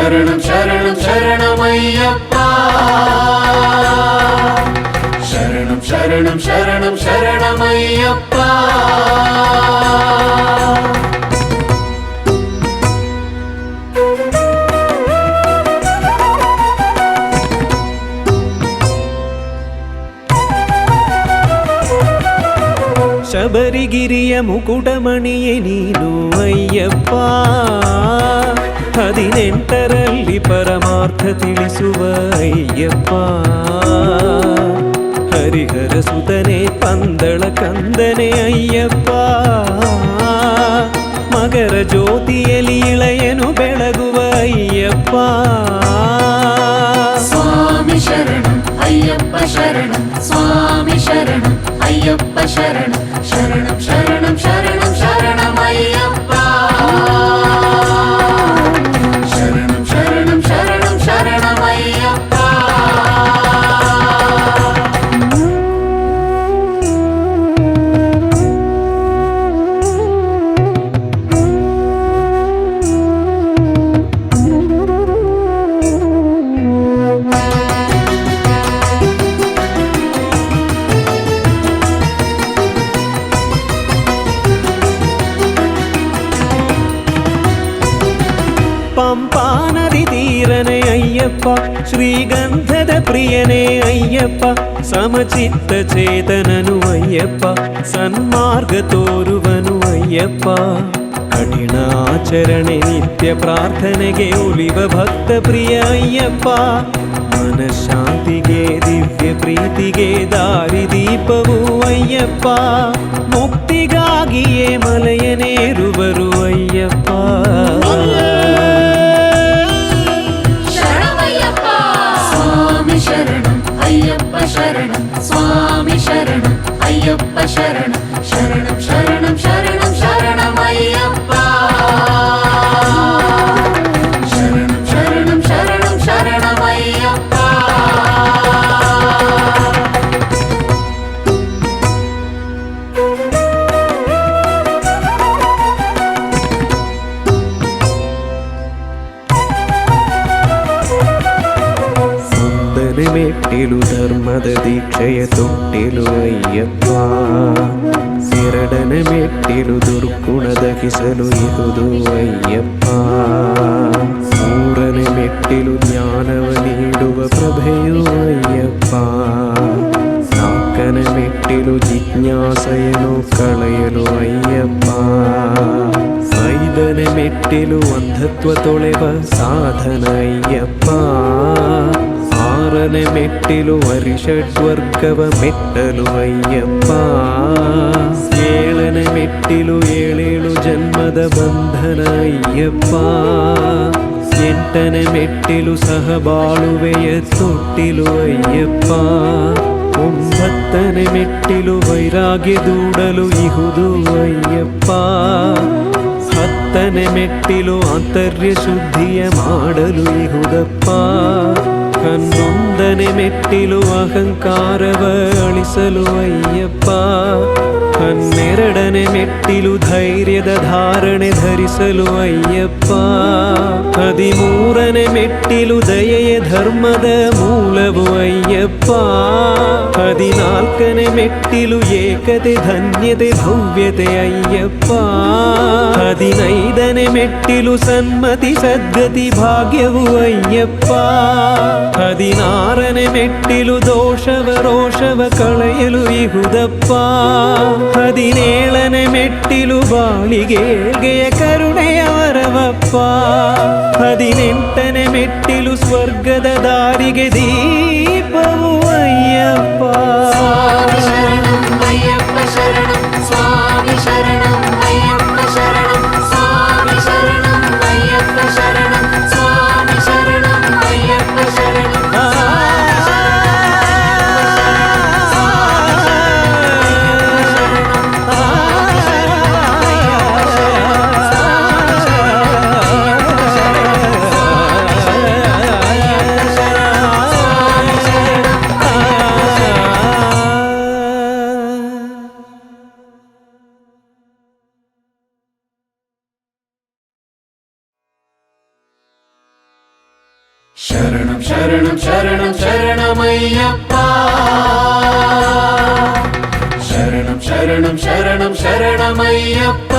शरणं शरणं शरणमय्यप्पा शरणं शरणं शरणं शरणमय्यप्पा ಶಬರಿಗಿರಿಯ ಮುಕುಟಮಣಿಯೇ ನೀನು ಅಯ್ಯಪ್ಪ 18ರಲ್ಲಿ ಪರಮಾರ್ಥ ತಿಳಿಸುವ ಅಯ್ಯಪ್ಪ ಹರಿಹರ ಸುತನೆ ಪಂದಳ ಕಂದನೆ ಅಯ್ಯಪ್ಪ ಮಗರ ಜ್ಯೋತಿಯಲ್ಲಿ ಇಳೆಯನು ಬೆಳಗುವ ಅಯ್ಯಪ್ಪ ಸ್ವಾಮಿ ಶರಣಂ ಅಯ್ಯಪ್ಪ ಶರಣಂ ಸ್ವಾಮಿ ಶರಣಂ ಅಯ್ಯಪ್ಪ ಶರಣಂ ಶರಣಂ ಶರಣಂ ಶರಣಂ ಶರಣಮಯ್ಯಪ್ಪ ಶರಣಂ ಶರಣಂ ಶರಣಂ ಶರಣಮಯ್ಯಪ್ಪ ಪಂಪಾ ನದಿ ತೀರನೆ ಅಯ್ಯಪ್ಪ ಶ್ರೀಗಂಧದ ಪ್ರಿಯನೇ ಅಯ್ಯಪ್ಪ ಸಮಚಿತ್ತ ಚೇತನನು ಅಯ್ಯಪ್ಪ ಸನ್ಮಾರ್ಗ ತೋರುವನು ಅಯ್ಯಪ್ಪ ಕಠಿಣ ಆಚರಣೆ ನಿತ್ಯ ಪ್ರಾರ್ಥನೆಗೆ ಒಲಿವ ಭಕ್ತ ಪ್ರಿಯ ಅಯ್ಯಪ್ಪ ಮನಃಶಾಂತಿಗೆ ದಿವ್ಯ ಪ್ರೀತಿಗೆ ದಾರಿದೀಪವು ಅಯ್ಯಪ್ಪ ಮುಕ್ತಿಗಾಗಿಯೇ ಮಲೆಯನೇರುವರು ಅಯ್ಯಪ್ಪ शरणं अय्यप्प शरणं स्वामी शरणं अय्यप्प शरणं शरणं शरणं शरणं शरणमय्यप्प शरणं शरणं शरणं शरणमय्यप्प ಮೆಟ್ಟಿಲು ಧರ್ಮದ ದೀಕ್ಷೆಯ ತೊಟ್ಟಿಲು ಅಯ್ಯಪ್ಪ ಎರಡನೇ ಮೆಟ್ಟಿಲು ದುರ್ಗುಣದ ಕಿಸಲು ಇಹುದು ಅಯ್ಯಪ್ಪ ಮೂರನೇ ಮೆಟ್ಟಿಲು ಜ್ಞಾನವ ನೀಡುವ ಪ್ರಭೆಯು ಅಯ್ಯಪ್ಪ ನಾಲ್ಕನೇ ಮೆಟ್ಟಿಲು ಜಿಜ್ಞಾಸೆಯನ್ನು ಕಳೆಯಲು ಅಯ್ಯಪ್ಪ ಐದನೇ ಮೆಟ್ಟಿಲು ಅಂಧತ್ವ ತೊಳೆವ ಸಾಧನ ಅಯ್ಯಪ್ಪ ಆರನೇ ಮೆಟ್ಟಿಲು ವರಿಷಡ್ವರ್ಗವ ಮೆಟ್ಟಲು ಅಯ್ಯಪ್ಪ ಏಳನೇ ಮೆಟ್ಟಿಲು ಏಳೇಳು ಜನ್ಮದ ಬಂಧನ ಅಯ್ಯಪ್ಪ ಎಂಟನೇ ಮೆಟ್ಟಿಲು ಸಹಬಾಳುವೆಯ ತೊಟ್ಟಿಲು ಅಯ್ಯಪ್ಪ ಒಂಬತ್ತನೇ ಮೆಟ್ಟಿಲು ವೈರಾಗ್ಯ ದೂಡಲು ಇಹುದು ಅಯ್ಯಪ್ಪ ಹತ್ತನೇ ಮೆಟ್ಟಿಲು ಆಂತರ್ಯ ಶುದ್ಧಿಯ ಮಾಡಲು ಇಹುದಪ್ಪ 11ನೇ ಮೆಟ್ಟಿಲು ಅಹಂಕಾರವ ಅಳಿಸಲು ಅಯ್ಯಪ್ಪ 12ನೇ ಮೆಟ್ಟಿಲು ಧೈರ್ಯದ ಧಾರಣೆ ಧರಿಸಲು ಅಯ್ಯಪ್ಪ 13ನೇ ಮೆಟ್ಟಿಲು ದಯೆಯ ಧರ್ಮದ ಮೂಲವು ಅಯ್ಯಪ್ಪ 14ನೇ ಮೆಟ್ಟಿಲು ಏಕತೆ ಧನ್ಯತೆ ಭವ್ಯತೆ ಅಯ್ಯಪ್ಪ 15ನೇ ಮೆಟ್ಟಿಲು ಸನ್ಮತಿ ಸದ್ಗತಿ ಭಾಗ್ಯವು ಅಯ್ಯಪ್ಪ 16ನೇ ಮೆಟ್ಟಿಲು ದೋಷವ ರೋಷವ ಕಳೆಯಲು ಇಹುದಪ್ಪ 17ನೇ ಮೆಟ್ಟಿಲು ಬಾಳಿಗೆಯ ಕರುಣೆಯ ವರವಪ್ಪ 18ನೇ ಮೆಟ್ಟಿಲು ಸ್ವರ್ಗದ ದಾರಿಗೆ ದೀಪವು ಅಯ್ಯಪ್ಪ अय्यप्प शरणं स्वामी शरणं अय्यप्प शरणं स्वामी शरणं अय्यप्प शरणं स्वामी शरणं अय्यप्प शरणं ശരണം ശരണം ശരണം ശരണമയ്യപ്പ ശരണം ശരണം ശരണം ശരണമയ്യപ്പ